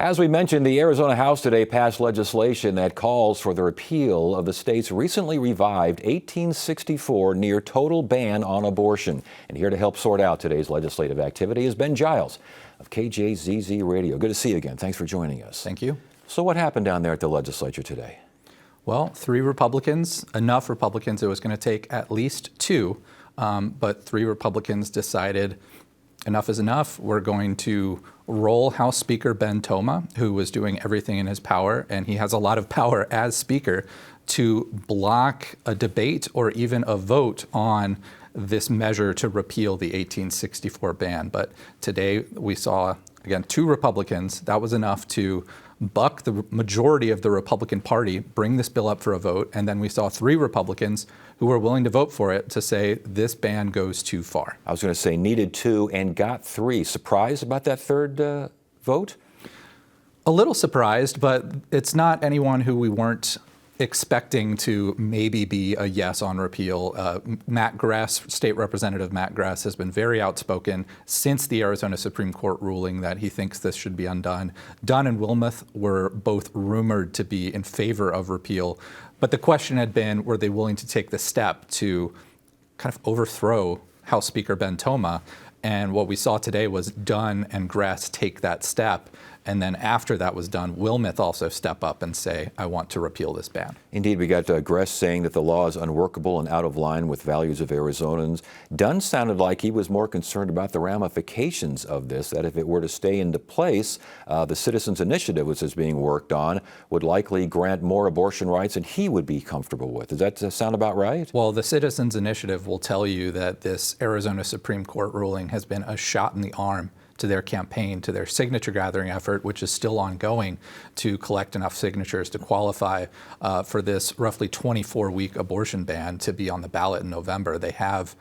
As we mentioned, the Arizona House today passed legislation that calls for the repeal of the state's recently revived 1864 near total ban on abortion. And here to help sort out today's legislative activity is Ben Giles of KJZZ Radio. Good to see you again. Thanks for joining us. Thank you. So what happened down there at the legislature today? Well, 3 Republicans, enough Republicans. It was going to take at least 2, but 3 Republicans decided enough is enough. We're going to roll House Speaker Ben Toma, who was doing everything in his power, and he has a lot of power as Speaker, to block a debate or even a vote on this measure to repeal the 1864 ban. But today we saw, again, 2 Republicans. That was enough to buck the majority of the Republican Party, bring this bill up for a vote, and then we saw 3 Republicans who were willing to vote for it to say this ban goes too far. I was going to say needed 2 and got 3. Surprised about that third vote? A little surprised, but it's not anyone who we weren't expecting to maybe be a yes on repeal. Matt Gress, State Representative Matt Gress, has been very outspoken since the Arizona Supreme Court ruling that he thinks this should be undone. Dunn and Wilmoth were both rumored to be in favor of repeal, but the question had been, were they willing to take the step to kind of overthrow House Speaker Ben Toma? And what we saw today was Dunn and Gress take that step. And then after that was done, Wilmoth also step up and say, I want to repeal this ban. Indeed, we got Gress saying that the law is unworkable and out of line with values of Arizonans. Dunn sounded like he was more concerned about the ramifications of this, that if it were to stay into place, the Citizens Initiative, which is being worked on, would likely grant more abortion rights than he would be comfortable with. Does that sound about right? Well, the Citizens Initiative will tell you that this Arizona Supreme Court ruling has been a shot in the arm to their campaign, to their signature gathering effort, which is still ongoing, to collect enough signatures to qualify for this roughly 24-week abortion ban to be on the ballot in November. They have,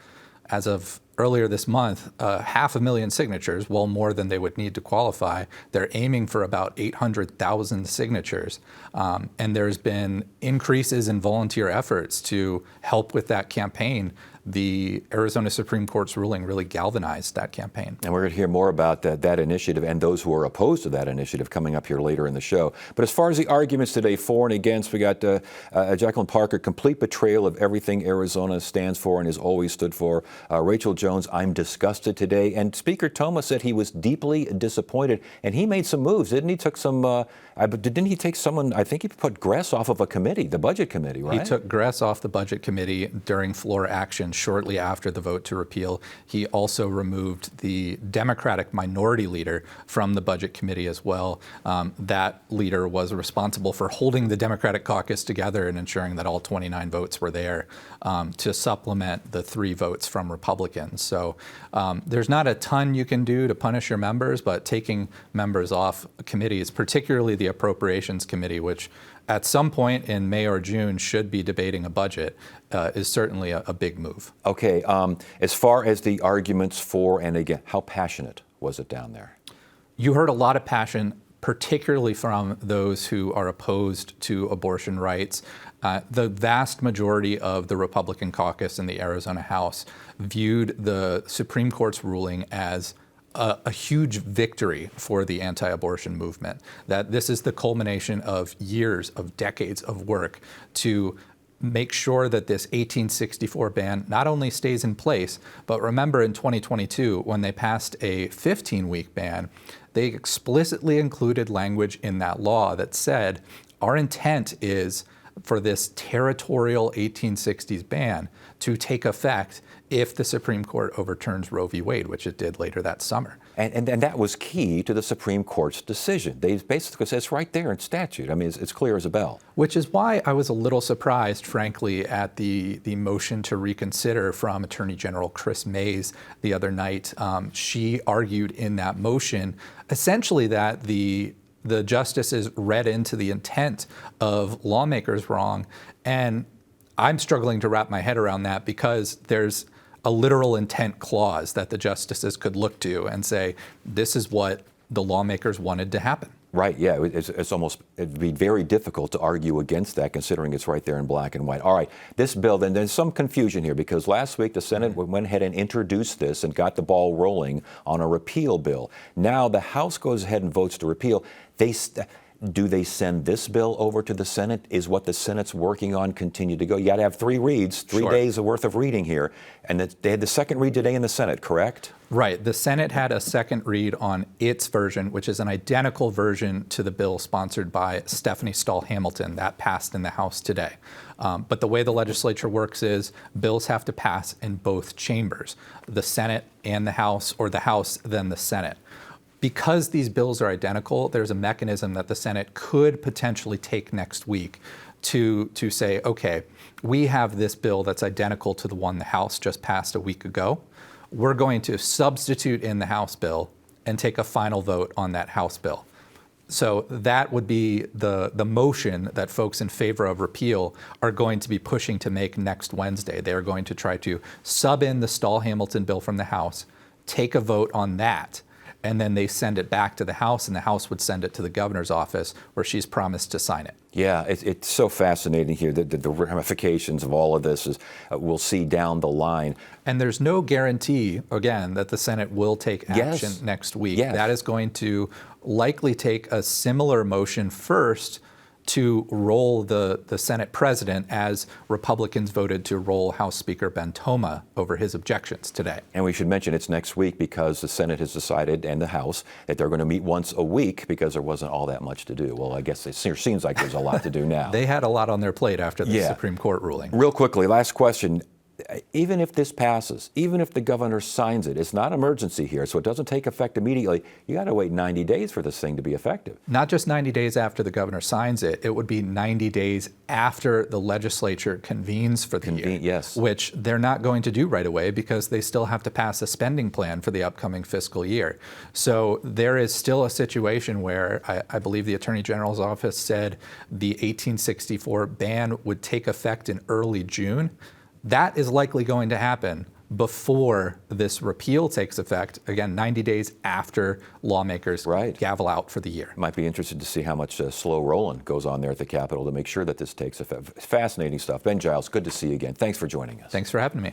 as of earlier this month, 500,000 signatures, well more than they would need to qualify. They're aiming for about 800,000 signatures. And there's been increases in volunteer efforts to help with that campaign. The Arizona Supreme Court's ruling really galvanized that campaign. And we're going to hear more about that initiative and those who are opposed to that initiative coming up here later in the show. But as far as the arguments today, for and against, we got Jacqueline Parker, complete betrayal of everything Arizona stands for and has always stood for. Rachel Jones, I'm disgusted today. And Speaker Toma said he was deeply disappointed. And he made some moves, didn't he? Didn't he take someone, I think he put Gress off of a committee, the Budget Committee, right? He took Gress off the Budget Committee during floor action shortly after the vote to repeal. He also removed the Democratic minority leader from the Budget Committee as well. That leader was responsible for holding the Democratic caucus together and ensuring that all 29 votes were there to supplement the 3 votes from Republicans. So there's not a ton you can do to punish your members, but taking members off committees, particularly the Appropriations Committee, which at some point in May or June should be debating a budget, is certainly a big move. Okay, as far as the arguments for and against, how passionate was it down there? You heard a lot of passion, particularly from those who are opposed to abortion rights. The vast majority of the Republican caucus in the Arizona House viewed the Supreme Court's ruling as a huge victory for the anti-abortion movement, that this is the culmination of years, of decades of work to make sure that this 1864 ban not only stays in place, but remember in 2022, when they passed a 15-week ban, they explicitly included language in that law that said, our intent is for this territorial 1860s ban to take effect if the Supreme Court overturns Roe v. Wade, which it did later that summer. And that was key to the Supreme Court's decision. They basically said it's right there in statute. I mean, it's clear as a bell. Which is why I was a little surprised, frankly, at the motion to reconsider from Attorney General Chris Mays the other night. She argued in that motion essentially that the justices read into the intent of lawmakers wrong. And I'm struggling to wrap my head around that because there's a literal intent clause that the justices could look to and say, this is what the lawmakers wanted to happen. Right, yeah, it'd be very difficult to argue against that considering it's right there in black and white. All right, this bill, then there's some confusion here because last week the Senate went ahead and introduced this and got the ball rolling on a repeal bill. Now the House goes ahead and votes to repeal. Do they send this bill over to the Senate? Is what the Senate's working on continue to go? You got to have 3 reads, 3 Sure. days worth of reading here. And they had the second read today in the Senate, correct? Right. The Senate had a second read on its version, which is an identical version to the bill sponsored by Stephanie Stahl Hamilton that passed in the House today. But the way the legislature works is bills have to pass in both chambers, the Senate and the House, or the House, then the Senate. Because these bills are identical, there's a mechanism that the Senate could potentially take next week to say, okay, we have this bill that's identical to the one the House just passed a week ago. We're going to substitute in the House bill and take a final vote on that House bill. So that would be the motion that folks in favor of repeal are going to be pushing to make next Wednesday. They are going to try to sub in the Stahl-Hamilton bill from the House, take a vote on that, and then they send it back to the House, and the House would send it to the governor's office where she's promised to sign it. Yeah, it's so fascinating here that the ramifications of all of this is we'll see down the line. And there's no guarantee, again, that the Senate will take action next week. Yes. That is going to likely take a similar motion first to roll the Senate president as Republicans voted to roll House Speaker Ben Toma over his objections today. And we should mention it's next week because the Senate has decided, and the House, that they're going to meet once a week because there wasn't all that much to do. Well, I guess it seems like there's a lot to do now. They had a lot on their plate after the Supreme Court ruling. Real quickly, last question. Even if this passes, even if the governor signs it, it's not emergency here, so it doesn't take effect immediately. You got to wait 90 days for this thing to be effective. Not just 90 days after the governor signs it, it would be 90 days after the legislature convenes for the year, yes. Which they're not going to do right away because they still have to pass a spending plan for the upcoming fiscal year. So there is still a situation where I believe the Attorney General's office said the 1864 ban would take effect in early June. That is likely going to happen before this repeal takes effect, again, 90 days after lawmakers gavel out for the year. Might be interested to see how much slow rolling goes on there at the Capitol to make sure that this takes effect. Fascinating stuff. Ben Giles, good to see you again. Thanks for joining us. Thanks for having me.